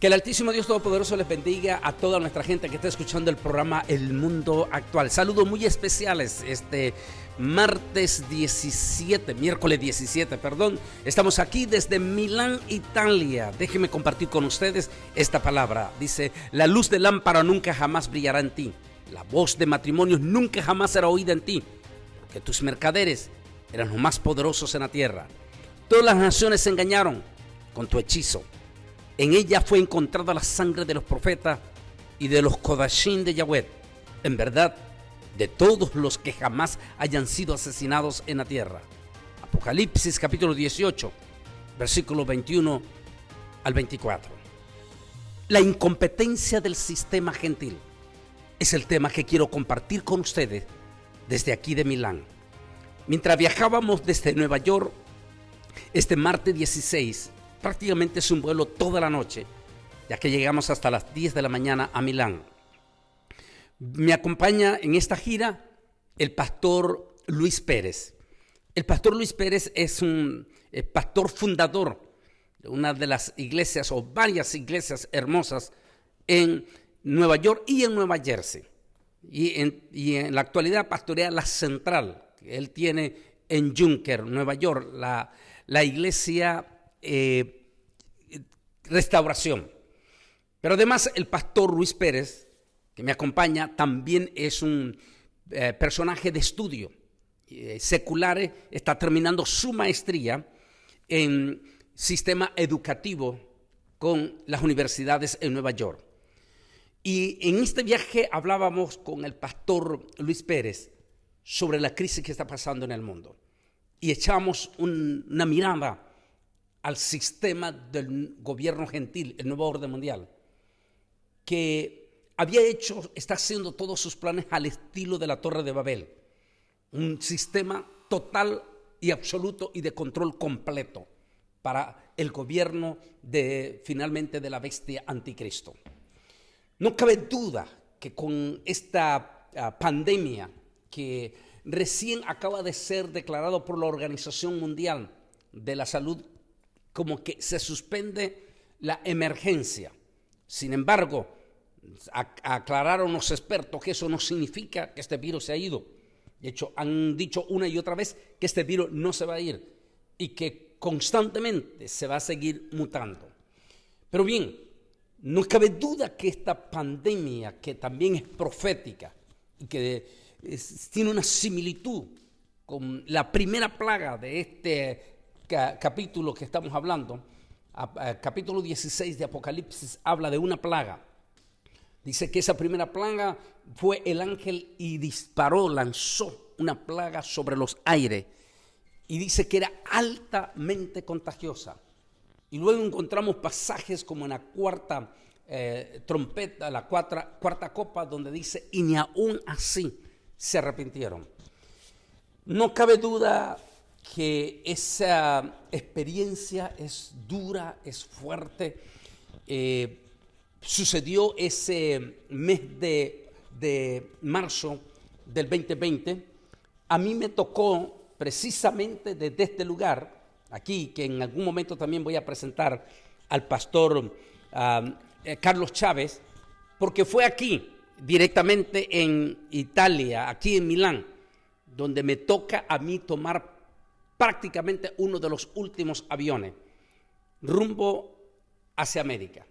Que el Altísimo Dios Todopoderoso les bendiga a toda nuestra gente que está escuchando el programa El Mundo Actual. Saludos muy especiales este miércoles 17. Estamos aquí desde Milán, Italia. Déjenme compartir con ustedes esta palabra. Dice: la luz de lámpara nunca jamás brillará en ti. La voz de matrimonios nunca jamás será oída en ti. Porque tus mercaderes eran los más poderosos en la tierra. Todas las naciones se engañaron con tu hechizo. En ella fue encontrada la sangre de los profetas y de los Kodashim de Yahweh. En verdad, de todos los que jamás hayan sido asesinados en la tierra. Apocalipsis capítulo 18, versículo 21 al 24. La incompetencia del sistema gentil es el tema que quiero compartir con ustedes desde aquí de Milán. Mientras viajábamos desde Nueva York, este martes 16, prácticamente es un vuelo toda la noche, ya que llegamos hasta las 10 de la mañana a Milán. Me acompaña en esta gira el pastor Luis Pérez. El pastor Luis Pérez es un pastor fundador de una de las iglesias o varias iglesias hermosas en Nueva York y en Nueva Jersey. Y en la actualidad pastorea la central que él tiene en Junker, Nueva York, la iglesia Restauración. Pero además el pastor Luis Pérez, que me acompaña, también es un personaje de estudio secular. Está terminando su maestría en sistema educativo con las universidades en Nueva York. Y en este viaje hablábamos con el pastor Luis Pérez sobre la crisis que está pasando en el mundo. Y echamos una mirada al sistema del gobierno gentil, el nuevo orden mundial, que está haciendo todos sus planes al estilo de la Torre de Babel. Un sistema total y absoluto y de control completo para el gobierno finalmente de la bestia anticristo. No cabe duda que con esta pandemia que recién acaba de ser declarado por la Organización Mundial de la Salud como que se suspende la emergencia. Sin embargo, aclararon los expertos que eso no significa que este virus se ha ido. De hecho, han dicho una y otra vez que este virus no se va a ir y que constantemente se va a seguir mutando. Pero bien, no cabe duda que esta pandemia, que también es profética y que tiene una similitud con la primera plaga de este capítulo que estamos hablando, capítulo 16 de Apocalipsis, habla de una plaga. Dice que esa primera plaga fue el ángel y lanzó una plaga sobre los aires, y dice que era altamente contagiosa. Y luego encontramos pasajes como en la cuarta trompeta, la cuarta copa, donde dice: y ni aún así se arrepintieron. No cabe duda que esa experiencia es dura, es fuerte. Sucedió ese mes de marzo del 2020. A mí me tocó precisamente desde este lugar, aquí, que en algún momento también voy a presentar al pastor Carlos Chávez, porque fue aquí, directamente en Italia, aquí en Milán, donde me toca a mí tomar prácticamente uno de los últimos aviones rumbo hacia América.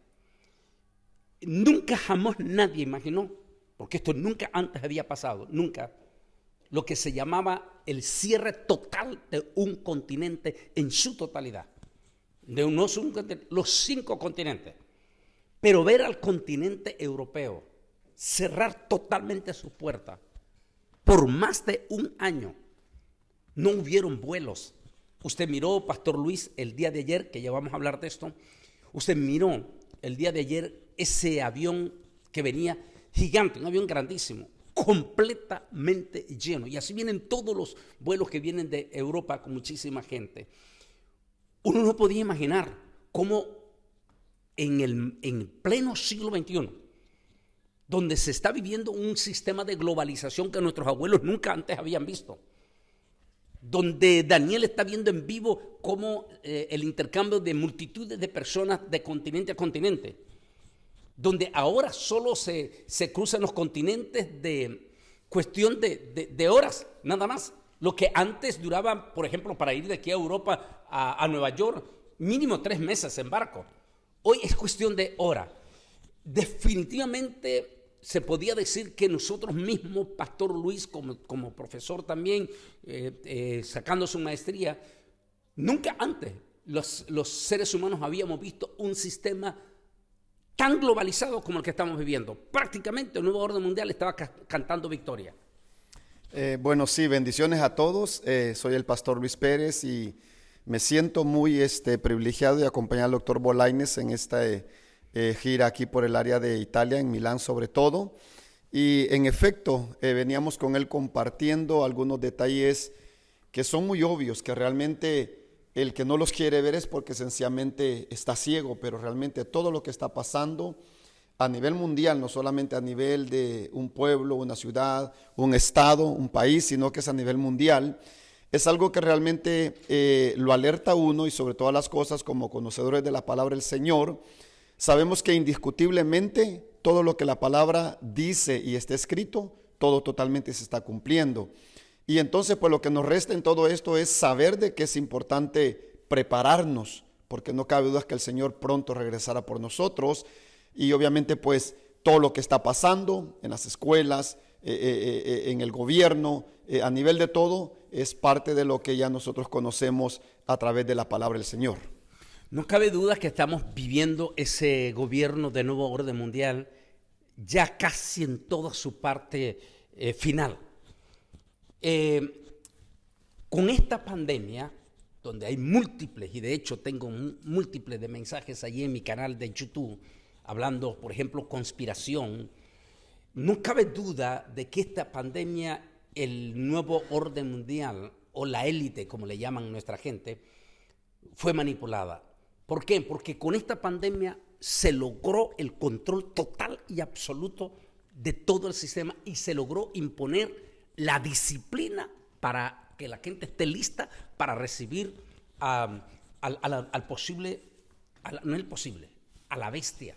Nunca jamás nadie imaginó, porque esto nunca antes había pasado, nunca, lo que se llamaba el cierre total de un continente en su totalidad. Los 5 continentes. Pero ver al continente europeo cerrar totalmente sus puertas por más de un año. No hubieron vuelos. Usted miró, Pastor Luis, el día de ayer, que ya vamos a hablar de esto. Usted miró el día de ayer ese avión que venía gigante, un avión grandísimo, completamente lleno. Y así vienen todos los vuelos que vienen de Europa con muchísima gente. Uno no podía imaginar cómo en pleno siglo XXI, donde se está viviendo un sistema de globalización que nuestros abuelos nunca antes habían visto, donde Daniel está viendo en vivo cómo el intercambio de multitudes de personas de continente a continente, donde ahora solo se cruzan los continentes de cuestión de horas, nada más. Lo que antes duraba, por ejemplo, para ir de aquí a Europa a Nueva York, mínimo 3 meses en barco. Hoy es cuestión de hora. Definitivamente se podía decir que nosotros mismos, Pastor Luis, como profesor también, sacando su maestría, nunca antes los seres humanos habíamos visto un sistema tan globalizado como el que estamos viviendo. Prácticamente el nuevo orden mundial estaba cantando victoria. Bueno, sí, bendiciones a todos. Soy el pastor Luis Pérez y me siento muy privilegiado de acompañar al doctor Bolaños en esta gira aquí por el área de Italia, en Milán sobre todo. Y en efecto, veníamos con él compartiendo algunos detalles que son muy obvios, que realmente el que no los quiere ver es porque sencillamente está ciego, pero realmente todo lo que está pasando a nivel mundial, no solamente a nivel de un pueblo, una ciudad, un estado, un país, sino que es a nivel mundial, es algo que realmente lo alerta a uno y sobre todas las cosas como conocedores de la palabra del Señor, sabemos que indiscutiblemente todo lo que la palabra dice y está escrito, todo totalmente se está cumpliendo. Y entonces pues lo que nos resta en todo esto es saber de que es importante prepararnos, porque no cabe duda que el Señor pronto regresará por nosotros. Y obviamente pues todo lo que está pasando en las escuelas, en el gobierno, a nivel de todo, es parte de lo que ya nosotros conocemos a través de la palabra del Señor. No cabe duda que estamos viviendo ese gobierno de nuevo orden mundial ya casi en toda su parte final. Con esta pandemia, donde hay múltiples, y de hecho tengo múltiples de mensajes allí en mi canal de YouTube, hablando, por ejemplo, conspiración, no cabe duda de que esta pandemia, el nuevo orden mundial, o la élite, como le llaman nuestra gente, fue manipulada. ¿Por qué? Porque con esta pandemia se logró el control total y absoluto de todo el sistema y se logró imponer la disciplina para que la gente esté lista para recibir al posible, no el posible, a la bestia.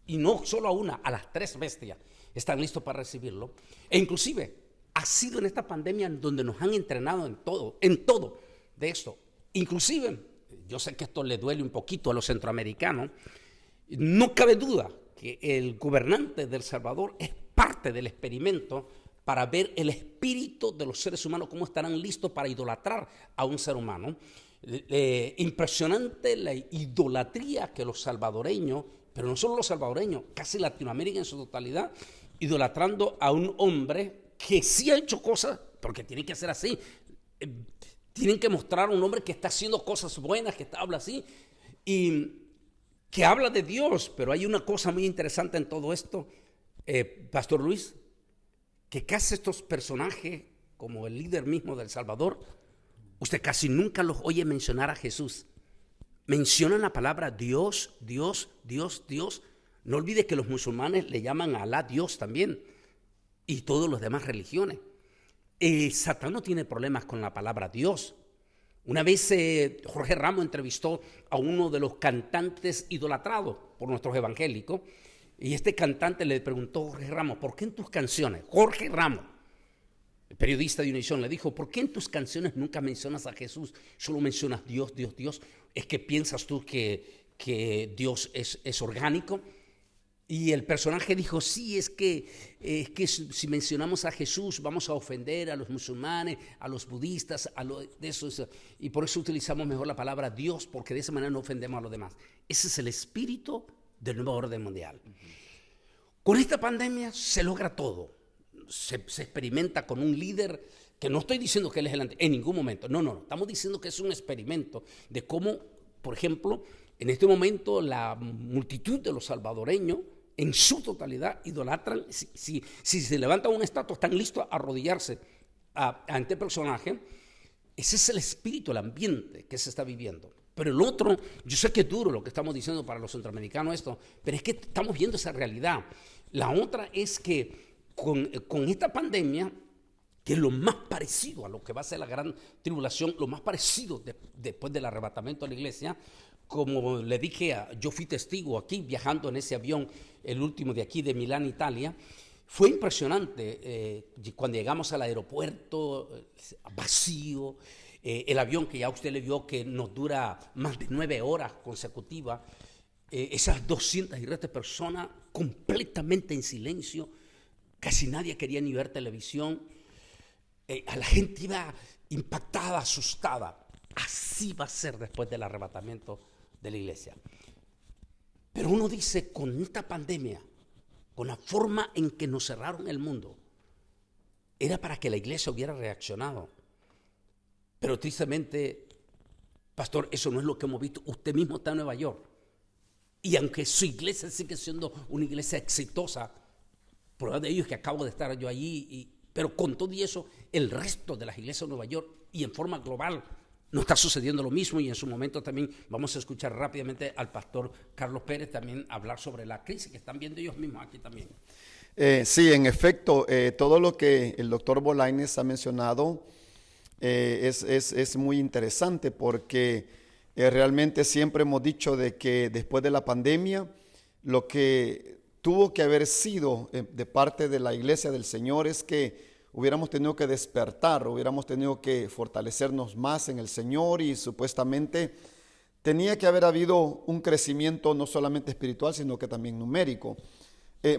Y no solo a una, a las 3 bestias están listos para recibirlo. E inclusive ha sido en esta pandemia donde nos han entrenado en todo de esto. Inclusive, yo sé que esto le duele un poquito a los centroamericanos, no cabe duda que el gobernante de El Salvador es parte del experimento para ver el espíritu de los seres humanos, cómo estarán listos para idolatrar a un ser humano. Impresionante la idolatría que los salvadoreños, pero no solo los salvadoreños, casi Latinoamérica en su totalidad, idolatrando a un hombre que sí ha hecho cosas, porque tiene que ser así. Tienen que mostrar a un hombre que está haciendo cosas buenas, que habla así, y que habla de Dios. Pero hay una cosa muy interesante en todo esto, Pastor Luis, que casi estos personajes, como el líder mismo de El Salvador, usted casi nunca los oye mencionar a Jesús. Mencionan la palabra Dios, Dios, Dios, Dios. No olvide que los musulmanes le llaman a Alá Dios también, y todas las demás religiones. Satán no tiene problemas con la palabra Dios. Una vez Jorge Ramos entrevistó a uno de los cantantes idolatrados por nuestros evangélicos, y este cantante le preguntó a Jorge Ramos, ¿por qué en tus canciones? Jorge Ramos, el periodista de Univisión, le dijo, ¿por qué en tus canciones nunca mencionas a Jesús? Solo mencionas Dios, Dios, Dios. ¿Es que piensas tú que Dios es orgánico? Y el personaje dijo, sí, es que si mencionamos a Jesús vamos a ofender a los musulmanes, a los budistas, de esos, y por eso utilizamos mejor la palabra Dios, porque de esa manera no ofendemos a los demás. Ese es el espíritu del nuevo orden mundial. Con esta pandemia se logra todo. Se experimenta con un líder que no estoy diciendo que él es el en ningún momento. No. Estamos diciendo que es un experimento de cómo, por ejemplo, en este momento la multitud de los salvadoreños en su totalidad idolatran. Si se levanta una estatua, están listos a arrodillarse ante el personaje. Ese es el espíritu, el ambiente que se está viviendo. Pero el otro, yo sé que es duro lo que estamos diciendo para los centroamericanos esto, pero es que estamos viendo esa realidad. La otra es que con esta pandemia, que es lo más parecido a lo que va a ser la gran tribulación, lo más parecido después del arrebatamiento de la iglesia, como le dije, yo fui testigo aquí viajando en ese avión, el último de aquí de Milán, Italia. Fue impresionante cuando llegamos al aeropuerto, vacío, el avión que ya usted le vio que nos dura más de 9 horas consecutivas, esas 200 y restos personas completamente en silencio, casi nadie quería ni ver televisión, a la gente iba impactada, asustada. Así va a ser después del arrebatamiento de la iglesia. Pero uno dice, con esta pandemia, con la forma en que nos cerraron el mundo, era para que la iglesia hubiera reaccionado. Pero tristemente, pastor, eso no es lo que hemos visto. Usted mismo está en Nueva York. Y aunque su iglesia sigue siendo una iglesia exitosa, prueba de ello es que acabo de estar yo allí, pero con todo y eso, el resto de las iglesias de Nueva York y en forma global no está sucediendo lo mismo. Y en su momento también vamos a escuchar rápidamente al pastor Carlos Pérez también hablar sobre la crisis que están viendo ellos mismos aquí también. Sí, en efecto, todo lo que el doctor Bolañes ha mencionado es muy interesante porque realmente siempre hemos dicho de que después de la pandemia, lo que tuvo que haber sido de parte de la iglesia del Señor es que hubiéramos tenido que despertar, hubiéramos tenido que fortalecernos más en el Señor y supuestamente tenía que haber habido un crecimiento no solamente espiritual, sino que también numérico.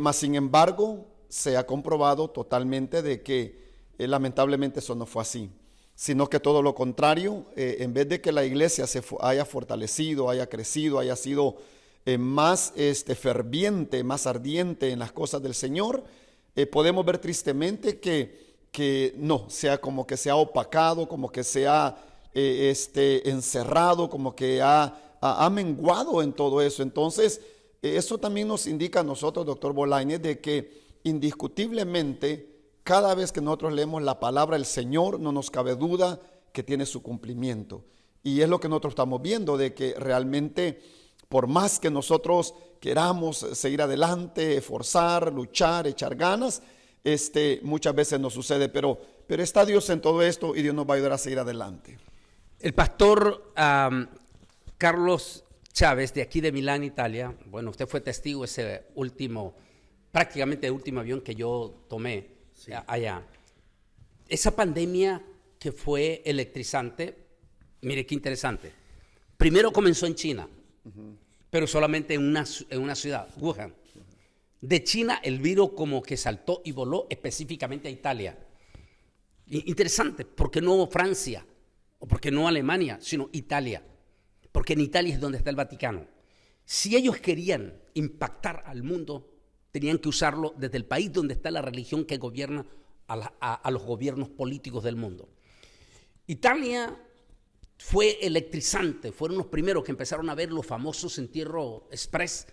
Mas sin embargo, se ha comprobado totalmente de que lamentablemente eso no fue así, sino que todo lo contrario, en vez de que la iglesia se haya fortalecido, haya crecido, haya sido más ferviente, más ardiente en las cosas del Señor, podemos ver tristemente que no, sea como que se ha opacado, como que se ha encerrado, como que ha menguado en todo eso. Entonces, eso también nos indica a nosotros, doctor Bolañes, de que indiscutiblemente cada vez que nosotros leemos la palabra del Señor, no nos cabe duda que tiene su cumplimiento. Y es lo que nosotros estamos viendo, de que realmente, por más que nosotros queramos seguir adelante, forzar, luchar, echar ganas, muchas veces no sucede, pero está Dios en todo esto y Dios nos va a ayudar a seguir adelante. El pastor Carlos Chávez, de aquí de Milán, Italia, bueno, usted fue testigo de ese último, prácticamente el último avión que yo tomé. Sí. Allá. Esa pandemia que fue electrizante, mire qué interesante. Primero comenzó en China, pero solamente en una ciudad, Wuhan. De China el virus como que saltó y voló específicamente a Italia. Interesante, ¿por qué no Francia? ¿O por qué no Alemania? Sino Italia. Porque en Italia es donde está el Vaticano. Si ellos querían impactar al mundo, tenían que usarlo desde el país donde está la religión que gobierna a los gobiernos políticos del mundo. Italia fue electrizante, fueron los primeros que empezaron a ver los famosos entierros express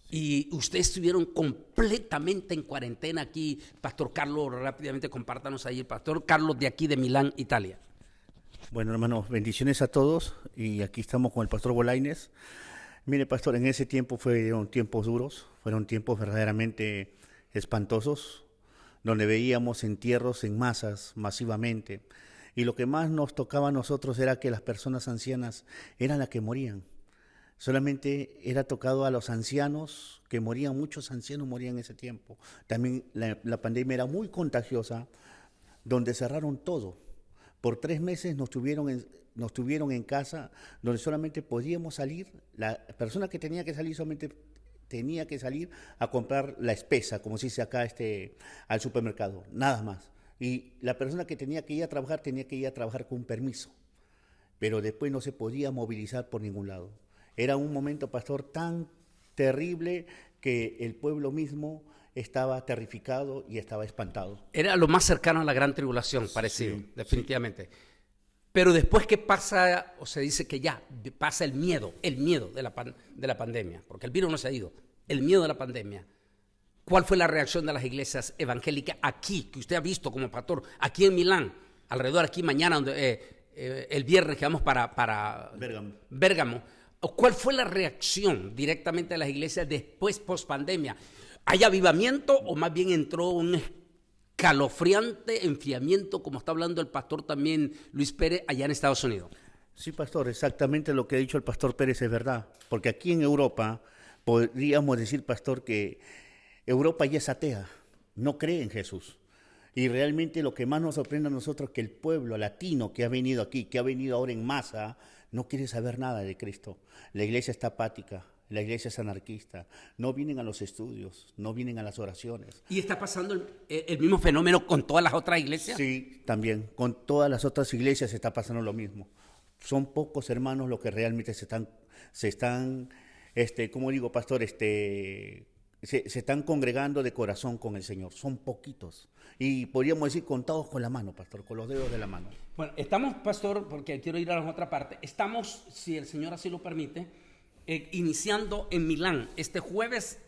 y ustedes estuvieron completamente en cuarentena aquí. Pastor Carlos, rápidamente compártanos ahí, el pastor Carlos de aquí de Milán, Italia. Bueno, hermanos, bendiciones a todos y aquí estamos con el pastor Bolañes. Mire, pastor, en ese tiempo fueron tiempos duros, fueron tiempos verdaderamente espantosos, donde veíamos entierros en masas, masivamente, y lo que más nos tocaba a nosotros era que las personas ancianas eran las que morían. Solamente era tocado a los ancianos, que morían, muchos ancianos morían en ese tiempo. También la pandemia era muy contagiosa, donde cerraron todo. Por 3 meses nos tuvieron en casa, donde solamente podíamos salir. La persona que tenía que salir solamente tenía que salir a comprar la espesa, como se dice acá, al supermercado, nada más. Y la persona que tenía que ir a trabajar con un permiso. Pero después no se podía movilizar por ningún lado. Era un momento, pastor, tan terrible que el pueblo mismo estaba terrificado y estaba espantado. Era lo más cercano a la gran tribulación, parecido, sí, definitivamente. Sí. Pero después que pasa, o se dice que ya pasa el miedo de la pandemia, porque el virus no se ha ido, el miedo de la pandemia. ¿Cuál fue la reacción de las iglesias evangélicas aquí, que usted ha visto como pastor, aquí en Milán, alrededor aquí mañana, el viernes que vamos para Bérgamo? ¿Cuál fue la reacción directamente de las iglesias después, post-pandemia? ¿Hay avivamiento o más bien entró un escalofriante enfriamiento, como está hablando el pastor también Luis Pérez, allá en Estados Unidos? Sí, pastor, exactamente lo que ha dicho el pastor Pérez es verdad, porque aquí en Europa podríamos decir, pastor, que Europa ya es atea, no cree en Jesús. Y realmente lo que más nos sorprende a nosotros es que el pueblo latino que ha venido aquí, que ha venido ahora en masa, no quiere saber nada de Cristo. La iglesia está apática, la iglesia es anarquista, no vienen a los estudios, no vienen a las oraciones. ¿Y está pasando el mismo fenómeno con todas las otras iglesias? Sí, también, con todas las otras iglesias está pasando lo mismo. Son pocos hermanos los que realmente se están, ¿cómo digo, pastor? Se están congregando de corazón con el Señor. Son poquitos. Y podríamos decir contados con la mano, pastor, con los dedos de la mano. Bueno, estamos, pastor, porque quiero ir a la otra parte, estamos, si el Señor así lo permite, iniciando en Milán. Este jueves,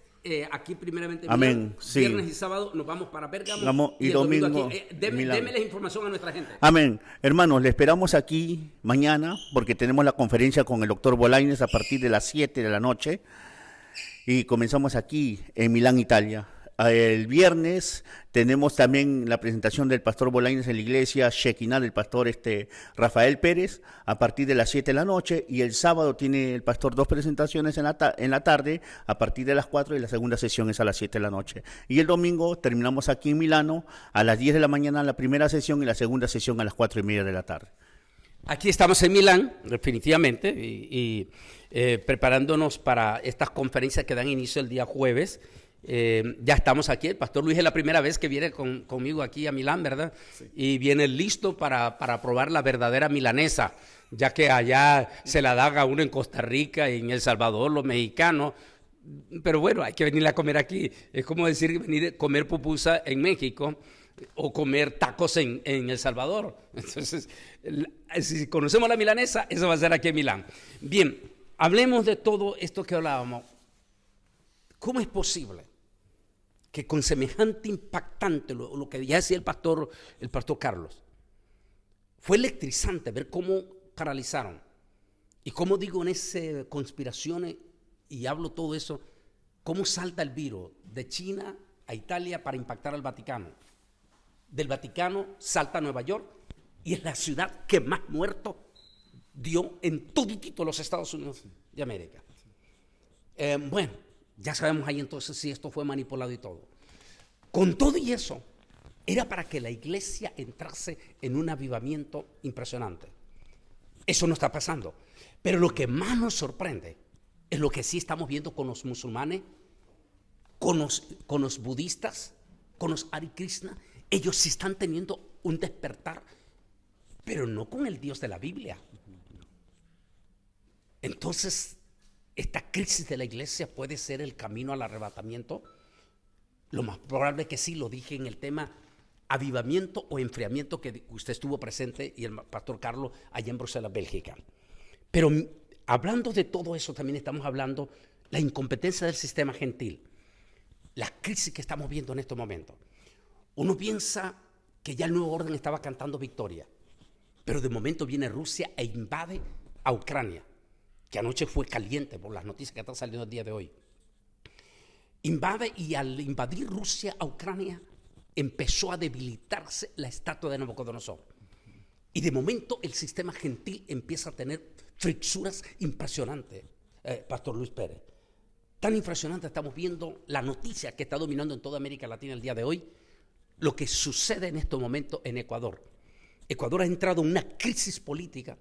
aquí primeramente en Amén, Milán, sí. Viernes y sábado nos vamos para Bérgamo Y el domingo aquí. Milán. Deme la información a nuestra gente. Amén. Hermanos, le esperamos aquí mañana porque tenemos la conferencia con el doctor Bolañes a partir de las 7 de la noche y comenzamos aquí en Milán, Italia. El viernes tenemos también la presentación del pastor Bolañes en la iglesia Shekinah del pastor Rafael Pérez a partir de las 7 de la noche, y el sábado tiene el pastor 2 presentaciones en la tarde a partir de las 4 y la segunda sesión es a las 7 de la noche. Y el domingo terminamos aquí en Milano a las 10 de la mañana la primera sesión y la segunda sesión a las 4:30 de la tarde. Aquí estamos en Milán, definitivamente, y preparándonos para estas conferencias que dan inicio el día jueves. Ya estamos aquí, el pastor Luis es la primera vez que viene conmigo aquí a Milán, ¿verdad? Sí. Y viene listo para probar la verdadera milanesa, ya que allá se la dan a uno en Costa Rica y en El Salvador, los mexicanos. Pero bueno, hay que venir a comer aquí. Es como decir venir a comer pupusa en México o comer tacos en El Salvador. Entonces, si conocemos la milanesa, eso va a ser aquí en Milán. Bien, hablemos de todo esto que hablábamos. ¿Cómo es posible que con semejante impactante, lo que ya decía el pastor Carlos, fue electrizante ver cómo paralizaron? Y cómo digo en esas conspiraciones, y hablo todo eso, cómo salta el virus de China a Italia para impactar al Vaticano. Del Vaticano salta a Nueva York y es la ciudad que más muertos dio en toditito los Estados Unidos de América. Bueno, ya sabemos ahí entonces si esto fue manipulado y todo. Con todo y eso, era para que la iglesia entrase en un avivamiento impresionante. Eso no está pasando. Pero lo que más nos sorprende es lo que sí estamos viendo con los musulmanes, con los budistas, con los Hare Krishna. Ellos sí están teniendo un despertar, pero no con el Dios de la Biblia. Entonces, esta crisis de la iglesia puede ser el camino al arrebatamiento. Lo más probable es que sí, lo dije en el tema avivamiento o enfriamiento que usted estuvo presente y el pastor Carlos allá en Bruselas, Bélgica. Pero hablando de todo eso, también estamos hablando de la incompetencia del sistema gentil, la crisis que estamos viendo en estos momentos. Uno piensa que ya el nuevo orden estaba cantando victoria, pero de momento viene Rusia e invade a Ucrania, que anoche fue caliente por las noticias que están saliendo el día de hoy. Invade, y al invadir Rusia a Ucrania empezó a debilitarse la estatua de Nabucodonosor. Y de momento el sistema gentil empieza a tener fricturas impresionantes, Pastor Luis Pérez. Tan impresionante, estamos viendo la noticia que está dominando en toda América Latina el día de hoy, lo que sucede en estos momentos en Ecuador. Ecuador ha entrado en una crisis política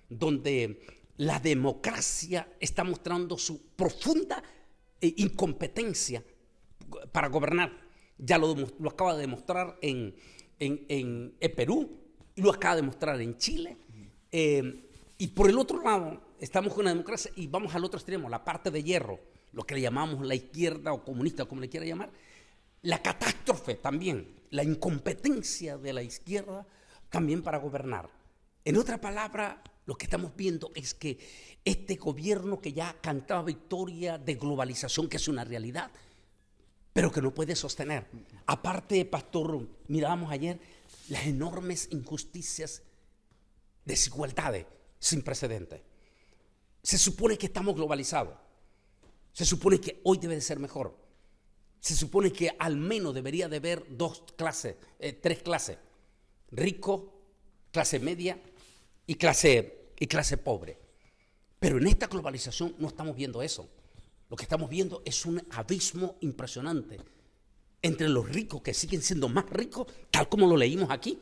donde la democracia está mostrando su profunda incompetencia para gobernar. Ya lo acaba de demostrar en Perú, y lo acaba de demostrar en Chile. Y por el otro lado, estamos con una democracia y vamos al otro extremo, la parte de hierro, lo que le llamamos la izquierda o comunista, como le quiera llamar. La catástrofe también, la incompetencia de la izquierda también para gobernar. En otra palabra, lo que estamos viendo es que este gobierno que ya cantaba victoria de globalización, que es una realidad, pero que no puede sostener. Aparte, pastor, mirábamos ayer las enormes injusticias, desigualdades sin precedentes. Se supone que estamos globalizados. Se supone que hoy debe de ser mejor. Se supone que al menos debería de haber tres clases. Rico, clase media y clase y clase pobre. Pero en esta globalización no estamos viendo eso. Lo que estamos viendo es un abismo impresionante entre los ricos que siguen siendo más ricos, tal como lo leímos aquí,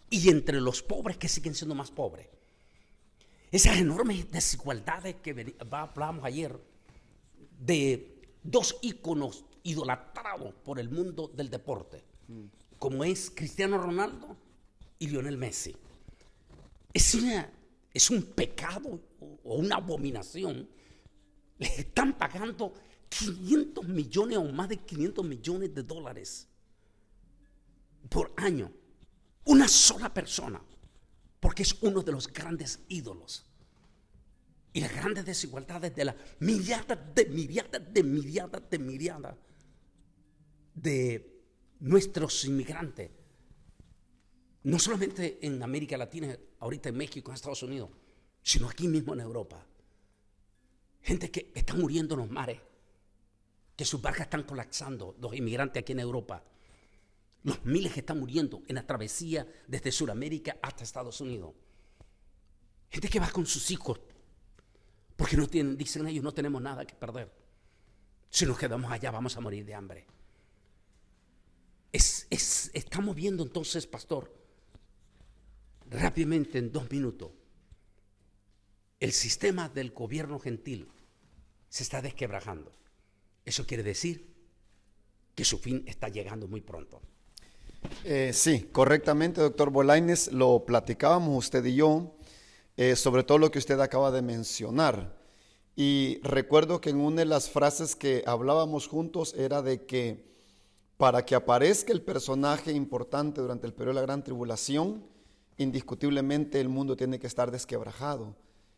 y entre los pobres que siguen siendo más pobres. Esas enormes desigualdades que hablábamos ayer de dos íconos idolatrados por el mundo del deporte, como es Cristiano Ronaldo y Lionel Messi. Es un pecado o una abominación. Les están pagando 500 millones o más de 500 millones de dólares por año. Una sola persona, porque es uno de los grandes ídolos. Y las grandes desigualdades de las miriadas de nuestros inmigrantes, no solamente en América Latina, ahorita en México, en Estados Unidos, sino aquí mismo en Europa. Gente que está muriendo en los mares, que sus barcas están colapsando, los inmigrantes aquí en Europa. Los miles que están muriendo en la travesía desde Sudamérica hasta Estados Unidos. Gente que va con sus hijos, porque no tienen, dicen ellos, no tenemos nada que perder. Si nos quedamos allá vamos a morir de hambre. Estamos viendo entonces, pastor, rápidamente en 2 minutos, el sistema del gobierno gentil se está desquebrajando. Eso quiere decir que su fin está llegando muy pronto. Sí, correctamente, doctor Bolañes, lo platicábamos usted y yo, sobre todo lo que usted acaba de mencionar. Y recuerdo que en una de las frases que hablábamos juntos era de que para que aparezca el personaje importante durante el periodo de la Gran Tribulación, indiscutiblemente el mundo tiene que estar desquebrajado.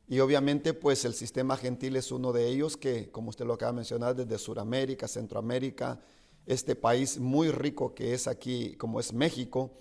Y obviamente pues el sistema gentil es uno de ellos que, como usted lo acaba de mencionar, desde Sudamérica, Centroamérica, este país muy rico que es aquí, como es México,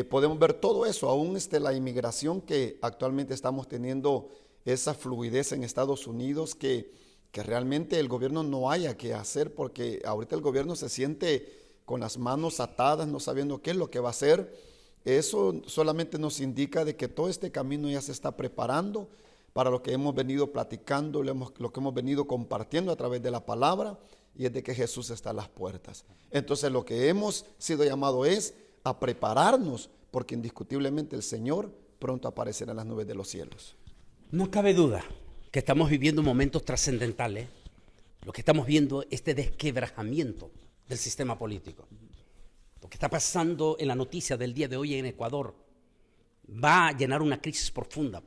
podemos ver todo eso, aún la inmigración que actualmente estamos teniendo, esa fluidez en Estados Unidos que realmente el gobierno no haya que hacer, porque ahorita el gobierno se siente con las manos atadas, no sabiendo qué es lo que va a hacer. Eso solamente nos indica de que todo este camino ya se está preparando para lo que hemos venido platicando, lo que hemos venido compartiendo a través de la palabra, y es de que Jesús está a las puertas. Entonces lo que hemos sido llamado es a prepararnos, porque indiscutiblemente el Señor pronto aparecerá en las nubes de los cielos. No cabe duda que estamos viviendo momentos trascendentales. Lo que estamos viendo es este desquebrajamiento del sistema político. Lo que está pasando en la noticia del día de hoy en Ecuador va a llenar una crisis profunda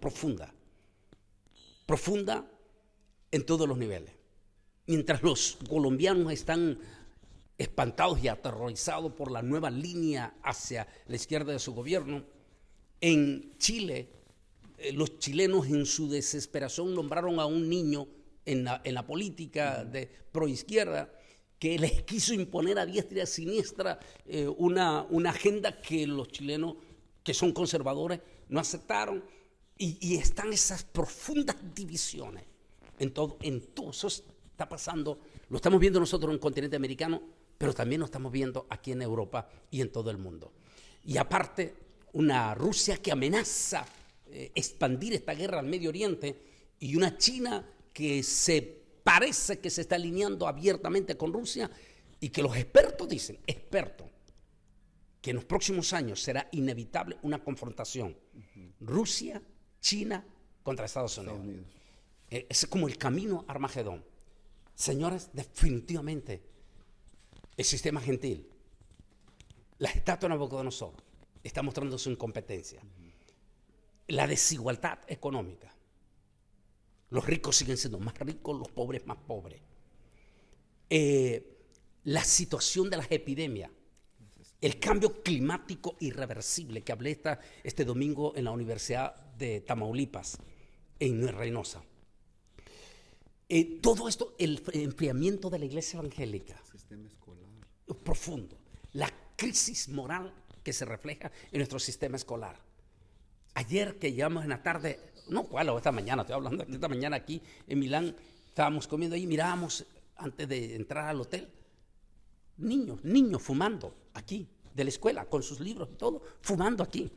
en todos los niveles. Mientras los colombianos están espantados y aterrorizados por la nueva línea hacia la izquierda de su gobierno, en Chile, los chilenos en su desesperación nombraron a un niño en la política de proizquierda que les quiso imponer a diestra y a siniestra una agenda que los chilenos, que son conservadores, no aceptaron. Y están esas profundas divisiones en todo eso está pasando. Lo estamos viendo nosotros en el continente americano, pero también lo estamos viendo aquí en Europa y en todo el mundo. Y aparte, una Rusia que amenaza expandir esta guerra al Medio Oriente, y una China que parece que se está alineando abiertamente con Rusia, y que los expertos dicen, que en los próximos años será inevitable una confrontación. Rusia, China contra Estados Unidos. Es como el camino a Armagedón. Señores, definitivamente el sistema gentil, la estatua de Nabucodonosor, está mostrando su incompetencia. La desigualdad económica. Los ricos siguen siendo más ricos, los pobres más pobres. La situación de las epidemias. El cambio climático irreversible que hablé este domingo en la Universidad de Tamaulipas, en Reynosa. Todo esto, el enfriamiento de la iglesia evangélica. Sistema escolar. Profundo. La crisis moral que se refleja en nuestro sistema escolar. Ayer que llegamos en la tarde, esta mañana, estoy hablando de esta mañana aquí en Milán, estábamos comiendo ahí, mirábamos antes de entrar al hotel, niños fumando aquí, de la escuela, con sus libros y todo, fumando aquí,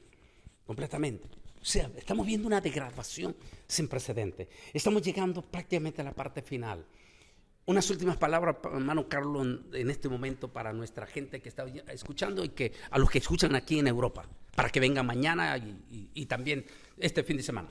completamente. sea, estamos viendo una degradación sin precedentes. Estamos llegando prácticamente a la parte final. Unas últimas palabras, hermano Carlos, en este momento para nuestra gente que está escuchando y que a los que escuchan aquí en Europa, para que vengan mañana y también este fin de semana.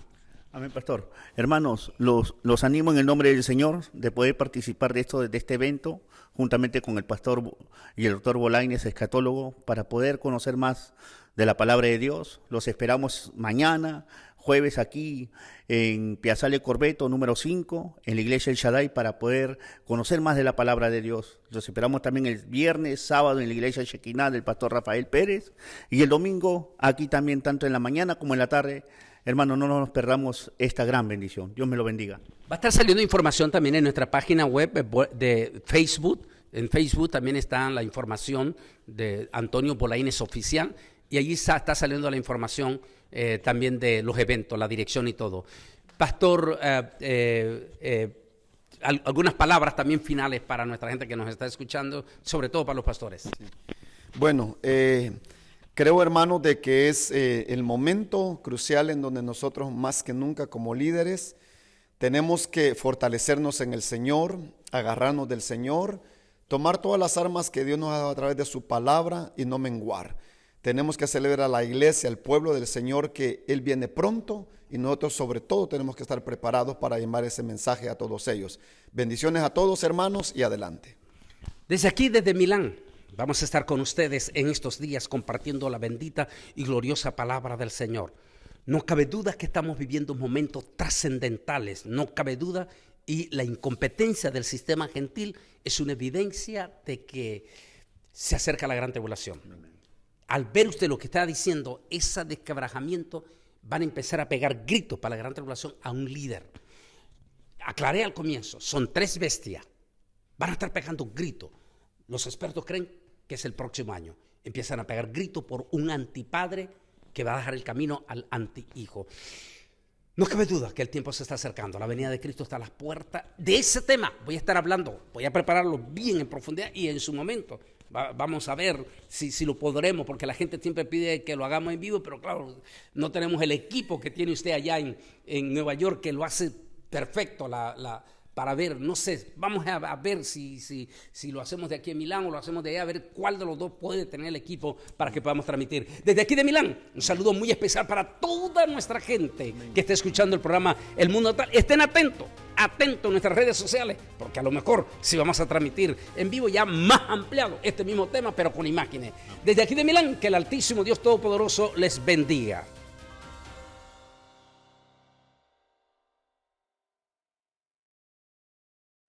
Amén, pastor. Hermanos, los animo en el nombre del Señor de poder participar de este evento, juntamente con el pastor y el doctor Bolañes, escatólogo, para poder conocer más de la palabra de Dios. Los esperamos mañana, jueves, aquí en Piazzale Corbeto, número 5, en la iglesia El Shaddai, para poder conocer más de la palabra de Dios. Los esperamos también el viernes, sábado, en la iglesia Shekinah del pastor Rafael Pérez, y el domingo, aquí también, tanto en la mañana como en la tarde. Hermano, no nos perdamos esta gran bendición. Dios me lo bendiga. Va a estar saliendo información también en nuestra página web de Facebook. En Facebook también está la información de Antonio Bolañes Oficial, y allí está saliendo la información también de los eventos, la dirección y todo. Pastor, algunas palabras también finales para nuestra gente que nos está escuchando, sobre todo para los pastores. Sí. Bueno, creo, hermanos, de que es el momento crucial en donde nosotros más que nunca como líderes tenemos que fortalecernos en el Señor, agarrarnos del Señor, tomar todas las armas que Dios nos ha dado a través de su palabra y no menguar. Tenemos que celebrar a la iglesia, al pueblo del Señor, que Él viene pronto, y nosotros sobre todo tenemos que estar preparados para llevar ese mensaje a todos ellos. Bendiciones a todos, hermanos, y adelante. Desde aquí, desde Milán, vamos a estar con ustedes en estos días compartiendo la bendita y gloriosa palabra del Señor. No cabe duda que estamos viviendo momentos trascendentales, no cabe duda, y la incompetencia del sistema gentil es una evidencia de que se acerca la gran tribulación. Al ver usted lo que está diciendo, ese desquebrajamiento, van a empezar a pegar gritos para la gran tribulación a un líder. Aclaré al comienzo, son 3 bestias, van a estar pegando gritos. Los expertos creen que es el próximo año. Empiezan a pegar gritos por un antipadre que va a dejar el camino al antihijo. No cabe duda que el tiempo se está acercando, la venida de Cristo está a las puertas. De ese tema voy a estar hablando, voy a prepararlo bien en profundidad y en su momento. Vamos a ver si lo podremos, porque la gente siempre pide que lo hagamos en vivo, pero claro, no tenemos el equipo que tiene usted allá en Nueva York, que lo hace perfecto para ver, no sé, vamos a ver si lo hacemos de aquí en Milán o lo hacemos de allá, a ver cuál de los dos puede tener el equipo para que podamos transmitir. Desde aquí de Milán, un saludo muy especial para toda nuestra gente que esté escuchando el programa El Mundo Total. Estén atentos a nuestras redes sociales, porque a lo mejor sí vamos a transmitir en vivo ya más ampliado este mismo tema, pero con imágenes. Desde aquí de Milán, que el Altísimo Dios Todopoderoso les bendiga.